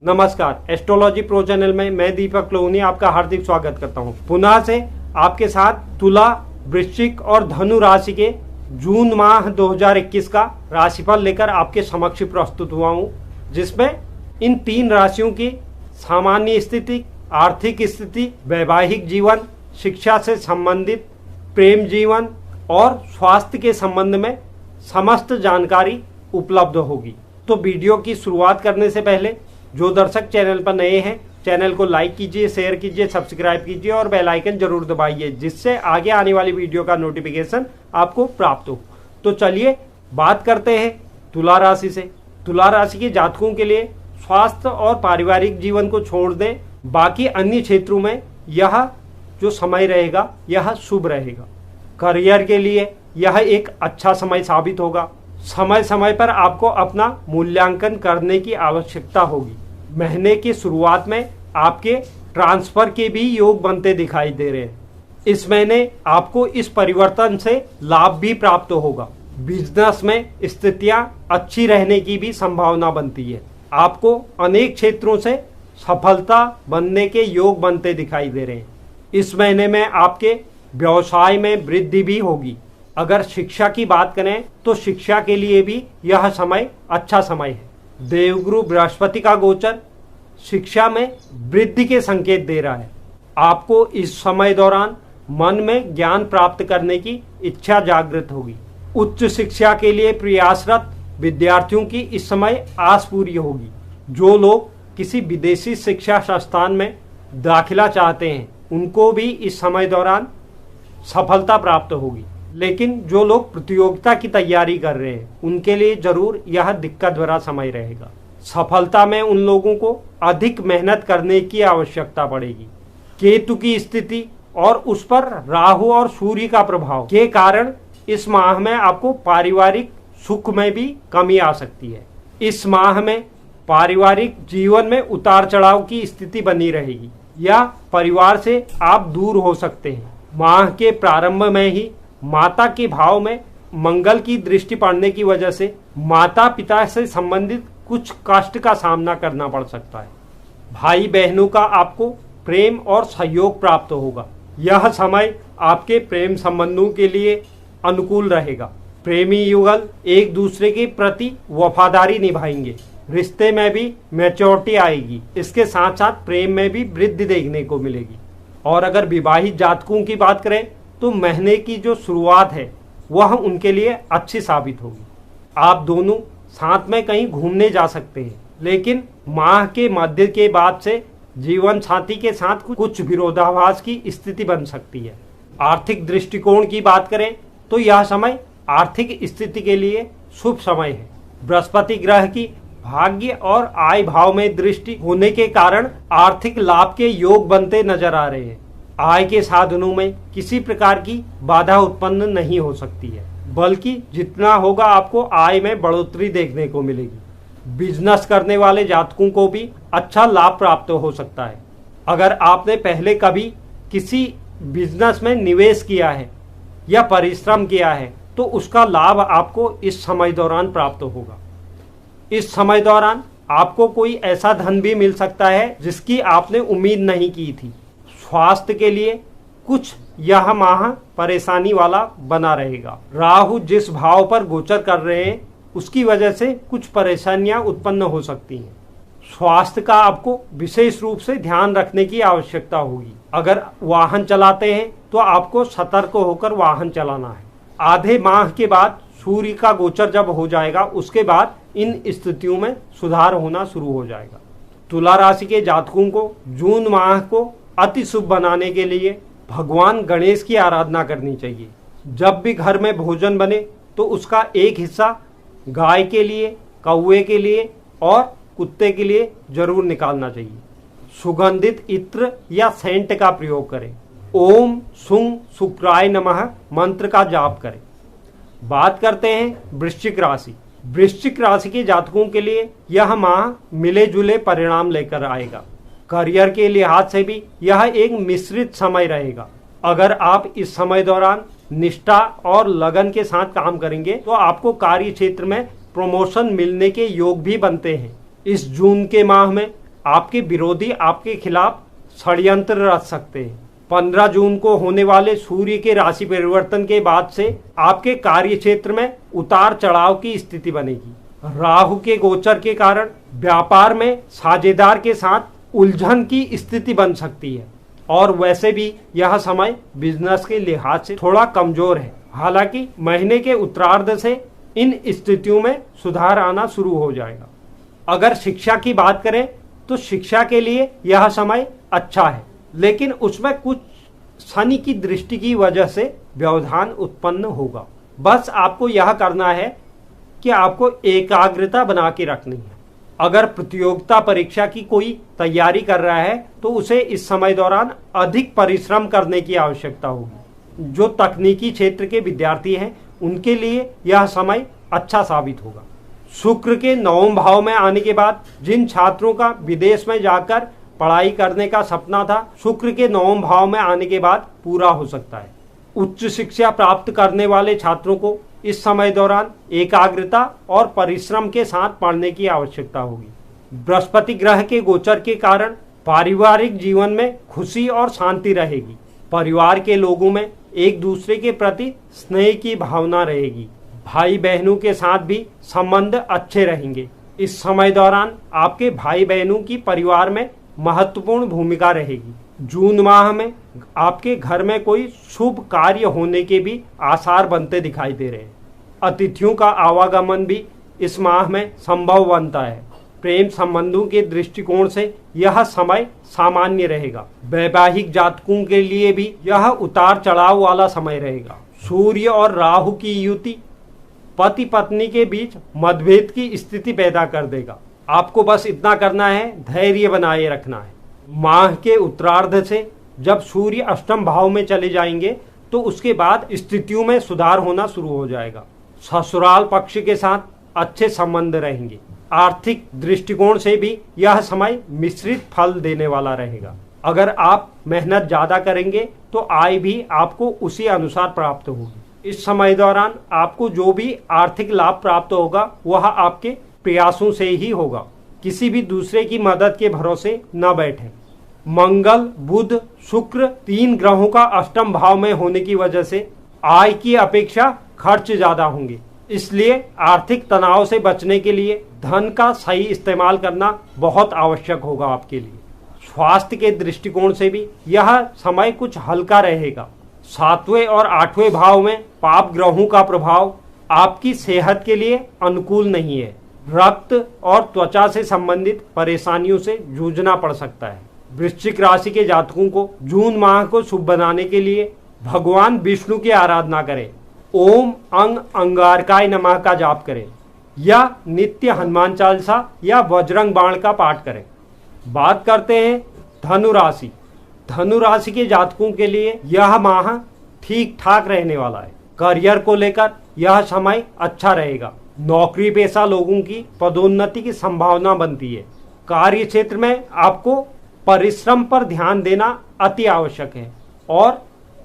नमस्कार, astrology pro channel में मैं दीपक लोहनी आपका हार्दिक स्वागत करता हूं। पुनः से आपके साथ तुला, वृश्चिक और धनु राशि के जून माह 2021 का राशिफल लेकर आपके समक्ष प्रस्तुत हुआ हूं, जिसमें इन तीन राशियों की सामान्य स्थिति, आर्थिक स्थिति, वैवाहिक जीवन, शिक्षा से संबंधित, प्रेम जीवन और स्वास्थ्य के संबंध में समस्त जानकारी उपलब्ध होगी। तो वीडियो की शुरुआत करने से पहले जो दर्शक चैनल पर नए हैं, चैनल को लाइक कीजिए, शेयर कीजिए, सब्सक्राइब कीजिए और बेल आइकन जरूर दबाइए, जिससे आगे आने वाली वीडियो का नोटिफिकेशन आपको प्राप्त हो। तो चलिए बात करते हैं तुला राशि से। तुला राशि के जातकों के लिए स्वास्थ्य और पारिवारिक जीवन को छोड़ दें, बाकी अन्य क्षेत्रों में यह जो समय रहेगा यह शुभ रहेगा। करियर के लिए यह एक अच्छा समय साबित होगा। समय समय पर आपको अपना मूल्यांकन करने की आवश्यकता होगी। महीने की शुरुआत में आपके ट्रांसफर के भी योग बनते दिखाई दे रहे हैं। इस महीने आपको इस परिवर्तन से लाभ भी प्राप्त होगा। बिजनेस में स्थितियां अच्छी रहने की भी संभावना बनती है। आपको अनेक क्षेत्रों से सफलता बनने के योग बनते दिखाई दे रहे हैं। इस महीने में आपके व्यवसाय में वृद्धि भी होगी। अगर शिक्षा की बात करें तो शिक्षा के लिए भी यह समय अच्छा समय है। देवगुरु बृहस्पति का गोचर शिक्षा में वृद्धि के संकेत दे रहा है। आपको इस समय दौरान मन में ज्ञान प्राप्त करने की इच्छा जागृत होगी। उच्च शिक्षा के लिए प्रयासरत विद्यार्थियों की इस समय आस पूरी होगी। जो लोग किसी विदेशी शिक्षा संस्थान में दाखिला चाहते हैं, उनको भी इस समय दौरान सफलता प्राप्त होगी। लेकिन जो लोग प्रतियोगिता की तैयारी कर रहे हैं, उनके लिए जरूर यह दिक्कत भरा समय रहेगा। सफलता में उन लोगों को अधिक मेहनत करने की आवश्यकता पड़ेगी। केतु की स्थिति और उस पर राहु और सूर्य का प्रभाव के कारण इस माह में आपको पारिवारिक सुख में भी कमी आ सकती है। इस माह में पारिवारिक जीवन में उतार चढ़ाव की स्थिति बनी रहेगी या परिवार से आप दूर हो सकते हैं। माह के प्रारंभ में ही माता के भाव में मंगल की दृष्टि पड़ने की वजह से माता पिता से संबंधित कुछ कष्ट का सामना करना पड़ सकता है। भाई बहनों का आपको प्रेम और सहयोग प्राप्त होगा। यह समय आपके प्रेम संबंधों के लिए अनुकूल रहेगा। प्रेमी युगल एक दूसरे के प्रति वफादारी निभाएंगे। रिश्ते में भी मैच्योरिटी आएगी। इसके साथ साथ प्रेम में भी वृद्धि देखने को मिलेगी। और अगर विवाहित जातकों की बात करें तो महीने की जो शुरुआत है वह उनके लिए अच्छी साबित होगी। आप दोनों साथ में कहीं घूमने जा सकते हैं, लेकिन माह के मध्य के बाद से जीवन साथी के साथ कुछ विरोधाभास की स्थिति बन सकती है। आर्थिक दृष्टिकोण की बात करें तो यह समय आर्थिक स्थिति के लिए शुभ समय है। बृहस्पति ग्रह की भाग्य और आय भाव में दृष्टि होने के कारण आर्थिक लाभ के योग बनते नजर आ रहे हैं। आय के साधनों में किसी प्रकार की बाधा उत्पन्न नहीं हो सकती है, बल्कि जितना होगा आपको आय में बढ़ोतरी देखने को मिलेगी। बिजनेस करने वाले जातकों को भी अच्छा लाभ प्राप्त हो सकता है। अगर आपने पहले कभी किसी बिजनेस में निवेश किया है या परिश्रम किया है तो उसका लाभ आपको इस समय दौरान प्राप्त होगा। इस समय दौरान आपको कोई ऐसा धन भी मिल सकता है जिसकी आपने उम्मीद नहीं की थी। स्वास्थ्य के लिए कुछ यह माह परेशानी वाला बना रहेगा। राहु जिस भाव पर गोचर कर रहे हैं उसकी वजह से कुछ परेशानियां उत्पन्न हो सकती हैं। स्वास्थ्य का आपको विशेष रूप से ध्यान रखने की आवश्यकता होगी। अगर वाहन चलाते हैं तो आपको सतर्क होकर वाहन चलाना है। आधे माह के बाद सूर्य का गोचर जब हो जाएगा, उसके बाद इन स्थितियों में सुधार होना शुरू हो जाएगा। तुला राशि के जातकों को जून माह को अति शुभ बनाने के लिए भगवान गणेश की आराधना करनी चाहिए। जब भी घर में भोजन बने तो उसका एक हिस्सा गाय के लिए, कौवे के लिए और कुत्ते के लिए जरूर निकालना चाहिए। सुगंधित इत्र या सेंट का प्रयोग करें। ओम सुं शुक्राय नमः मंत्र का जाप करें। बात करते हैं वृश्चिक राशि। वृश्चिक राशि के जातकों के लिए यह माह मिले जुले परिणाम लेकर आएगा। करियर के लिहाज से भी यह एक मिश्रित समय रहेगा। अगर आप इस समय दौरान निष्ठा और लगन के साथ काम करेंगे तो आपको कार्य क्षेत्र में प्रमोशन मिलने के योग भी बनते हैं। इस जून के माह में आपके विरोधी आपके खिलाफ षड्यंत्र रच सकते हैं। 15 जून को होने वाले सूर्य के राशि परिवर्तन के बाद से आपके कार्य क्षेत्र में उतार चढ़ाव की स्थिति बनेगी। राहु के गोचर के कारण व्यापार में साझेदार के साथ उलझन की स्थिति बन सकती है और वैसे भी यह समय बिजनेस के लिहाज से थोड़ा कमजोर है। हालांकि महीने के उत्तरार्ध से इन स्थितियों में सुधार आना शुरू हो जाएगा। अगर शिक्षा की बात करें तो शिक्षा के लिए यह समय अच्छा है, लेकिन उसमें कुछ शनि की दृष्टि की वजह से व्यवधान उत्पन्न होगा। बस आपको यह करना है कि आपको एकाग्रता बना के रखनी है। अगर प्रतियोगिता परीक्षा की कोई तैयारी कर रहा है तो उसे इस समय दौरान अधिक परिश्रम करने की आवश्यकता होगी। जो तकनीकी क्षेत्र के विद्यार्थी हैं उनके लिए यह समय अच्छा साबित होगा। शुक्र के 9वें भाव में आने के बाद जिन छात्रों का विदेश में जाकर पढ़ाई करने का सपना था, शुक्र के 9वें भाव में आने के बाद पूरा हो सकता है। उच्च शिक्षा प्राप्त करने वाले छात्रों को इस समय दौरान एकाग्रता और परिश्रम के साथ पढ़ने की आवश्यकता होगी। बृहस्पति ग्रह के गोचर के कारण पारिवारिक जीवन में खुशी और शांति रहेगी। परिवार के लोगों में एक दूसरे के प्रति स्नेह की भावना रहेगी। भाई बहनों के साथ भी संबंध अच्छे रहेंगे। इस समय दौरान आपके भाई बहनों की परिवार में महत्वपूर्ण भूमिका रहेगी। जून माह में आपके घर में कोई शुभ कार्य होने के भी आसार बनते दिखाई दे रहे हैं। अतिथियों का आवागमन भी इस माह में संभव बनता है। प्रेम संबंधों के दृष्टिकोण से यह समय सामान्य रहेगा। वैवाहिक जातकों के लिए भी यह उतार चढ़ाव वाला समय रहेगा। सूर्य और राहु की युति पति पत्नी के बीच मतभेद की स्थिति पैदा कर देगा। आपको बस इतना करना है, धैर्य बनाए रखना है। माह के उत्तरार्ध से जब सूर्य अष्टम भाव में चले जाएंगे तो उसके बाद स्थितियों में सुधार होना शुरू हो जाएगा। ससुराल पक्ष के साथ अच्छे संबंध रहेंगे। आर्थिक दृष्टिकोण से भी यह समय मिश्रित फल देने वाला रहेगा। अगर आप मेहनत ज्यादा करेंगे तो आय भी आपको उसी अनुसार प्राप्त होगी। इस समय दौरान आपको जो भी आर्थिक लाभ प्राप्त होगा वह आपके प्रयासों से ही होगा। किसी भी दूसरे की मदद के भरोसे न बैठें। मंगल, बुध, शुक्र 3 ग्रहों का अष्टम भाव में होने की वजह से आय की अपेक्षा खर्च ज्यादा होंगे। इसलिए आर्थिक तनाव से बचने के लिए धन का सही इस्तेमाल करना बहुत आवश्यक होगा आपके लिए। स्वास्थ्य के दृष्टिकोण से भी यह समय कुछ हल्का रहेगा। 7वें और 8वें भाव में पाप ग्रहों का प्रभाव आपकी सेहत के लिए अनुकूल नहीं है। रक्त और त्वचा से संबंधित परेशानियों से जूझना पड़ सकता है। वृश्चिक राशि के जातकों को जून माह को शुभ बनाने के लिए भगवान विष्णु की आराधना करें। ओम अंग अंगारकाय नमः का जाप करें या नित्य हनुमान चालीसा या बजरंग बाण का पाठ करें। बात करते हैं धनु राशि। धनु राशि के जातकों के लिए यह माह ठीक ठाक रहने वाला है। करियर को लेकर यह समय अच्छा रहेगा। नौकरी पेशा लोगों की पदोन्नति की संभावना बनती है। कार्य क्षेत्र में आपको परिश्रम पर ध्यान देना अति आवश्यक है और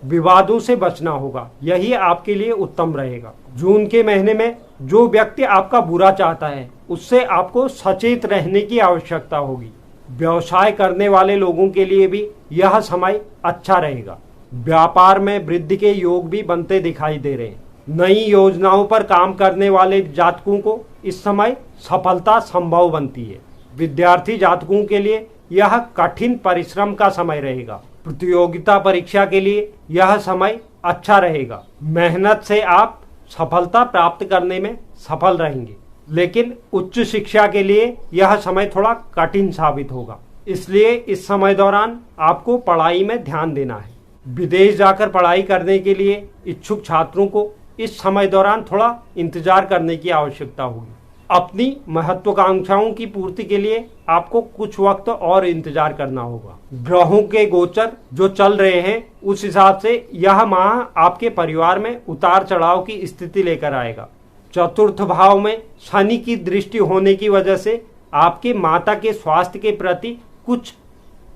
विवादों से बचना होगा। यही आपके लिए उत्तम रहेगा। जून के महीने में जो व्यक्ति आपका बुरा चाहता है उससे आपको सचेत रहने की आवश्यकता होगी। व्यवसाय करने वाले लोगों के लिए भी यह समय अच्छा रहेगा। व्यापार में वृद्धि के योग भी बनते दिखाई दे रहे हैं। नई योजनाओं पर काम करने वाले जातकों को इस समय सफलता संभव बनती है। विद्यार्थी जातकों के लिए यह कठिन परिश्रम का समय रहेगा। प्रतियोगिता परीक्षा के लिए यह समय अच्छा रहेगा। मेहनत से आप सफलता प्राप्त करने में सफल रहेंगे, लेकिन उच्च शिक्षा के लिए यह समय थोड़ा कठिन साबित होगा। इसलिए इस समय दौरान आपको पढ़ाई में ध्यान देना है। विदेश जाकर पढ़ाई करने के लिए इच्छुक छात्रों को इस समय दौरान थोड़ा इंतजार करने की आवश्यकता होगी। अपनी महत्वाकांक्षाओं की पूर्ति के लिए आपको कुछ वक्त और इंतजार करना होगा। ग्रहों के गोचर जो चल रहे हैं उस हिसाब से यह माह आपके परिवार में उतार चढ़ाव की स्थिति लेकर आएगा। चतुर्थ भाव में शनि की दृष्टि होने की वजह से आपके माता के स्वास्थ्य के प्रति कुछ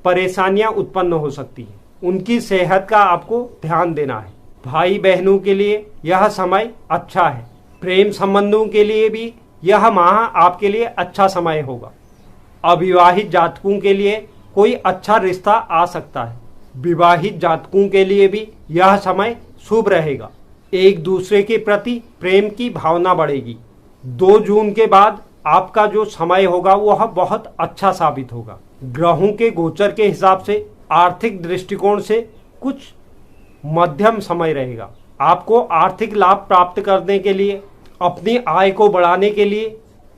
परेशानियां उत्पन्न हो सकती हैं। उनकी सेहत का आपको ध्यान देना है। भाई बहनों के लिए यह समय अच्छा है। प्रेम संबंधों के लिए भी यह माह आपके लिए अच्छा समय होगा। अविवाहित जातकों के लिए कोई अच्छा रिश्ता आ सकता है। विवाहित जातकों के लिए भी यह समय शुभ रहेगा। एक दूसरे के प्रति प्रेम की भावना बढ़ेगी। 2 जून के बाद आपका जो समय होगा वह बहुत अच्छा साबित होगा। ग्रहों के गोचर के हिसाब से आर्थिक दृष्टिकोण से कुछ मध्यम समय रहेगा। आपको आर्थिक लाभ प्राप्त करने के लिए, अपनी आय को बढ़ाने के लिए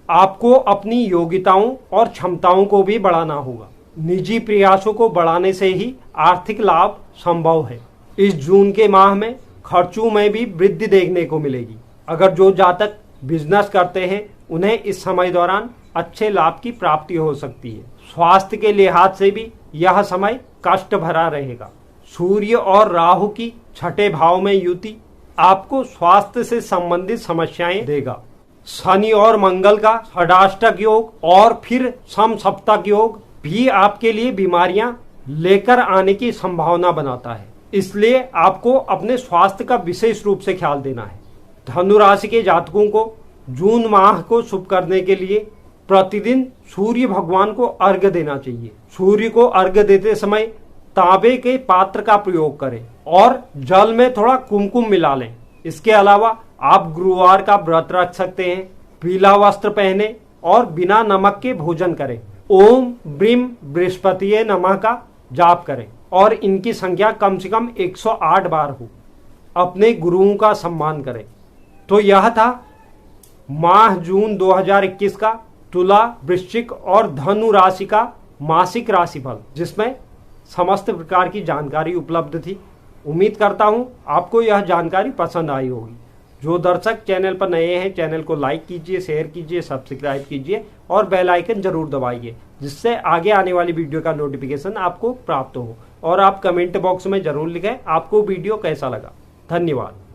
आपको अपनी योग्यताओं और क्षमताओं को भी बढ़ाना होगा। निजी प्रयासों को बढ़ाने से ही आर्थिक लाभ संभव है। इस जून के माह में खर्चों में भी वृद्धि देखने को मिलेगी। अगर जो जातक बिजनेस करते हैं उन्हें इस समय दौरान अच्छे लाभ की प्राप्ति हो सकती है। स्वास्थ्य के लिहाज से भी यह समय कष्ट भरा रहेगा। सूर्य और राहु की छठे भाव में युति आपको स्वास्थ्य से संबंधित समस्याएं देगा। शनि और मंगल का षडाष्टक योग और फिर समसप्तक योग भी आपके लिए बीमारियां लेकर आने की संभावना बनाता है। इसलिए आपको अपने स्वास्थ्य का विशेष रूप से ख्याल देना है। धनु राशि के जातकों को जून माह को शुभ करने के लिए प्रतिदिन सूर्य भगवान को अर्घ्य देना चाहिए। सूर्य को अर्घ्य देते समय तांबे के पात्र का प्रयोग करें और जल में थोड़ा कुमकुम मिला लें। इसके अलावा आप गुरुवार का व्रत रख सकते हैं, पीला वस्त्र पहने और बिना नमक के भोजन करें। ओम ब्रीम बृहस्पतिये नमः का जाप करें और इनकी संख्या कम से कम 108 बार हो। अपने गुरुओं का सम्मान करें। तो यह था माह जून 2021 का तुला, वृश्चिक और धनु राशि का मासिक राशिफल, जिसमें समस्त प्रकार की जानकारी उपलब्ध थी। उम्मीद करता हूं आपको यह जानकारी पसंद आई होगी। जो दर्शक चैनल पर नए हैं, चैनल को लाइक कीजिए, शेयर कीजिए, सब्सक्राइब कीजिए और बेल आइकन जरूर दबाइए, जिससे आगे आने वाली वीडियो का नोटिफिकेशन आपको प्राप्त हो। और आप कमेंट बॉक्स में जरूर लिखें आपको वीडियो कैसा लगा। धन्यवाद।